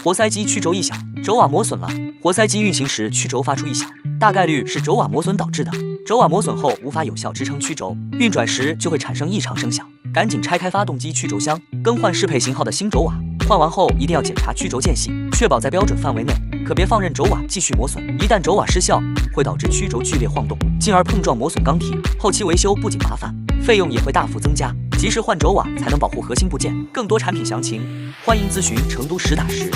活塞机曲轴异响，轴瓦磨损了。活塞机运行时曲轴发出异响，大概率是轴瓦磨损导致的。轴瓦磨损后无法有效支撑曲轴，运转时就会产生异常声响。赶紧拆开发动机曲轴箱，更换适配型号的新轴瓦。换完后一定要检查曲轴间隙，确保在标准范围内，可别放任轴瓦继续磨损。一旦轴瓦失效，会导致曲轴剧烈晃动，进而碰撞磨损钢体。后期维修不仅麻烦，费用也会大幅增加。及时换轴瓦才能保护核心部件。更多产品详情，欢迎咨询成都实打实。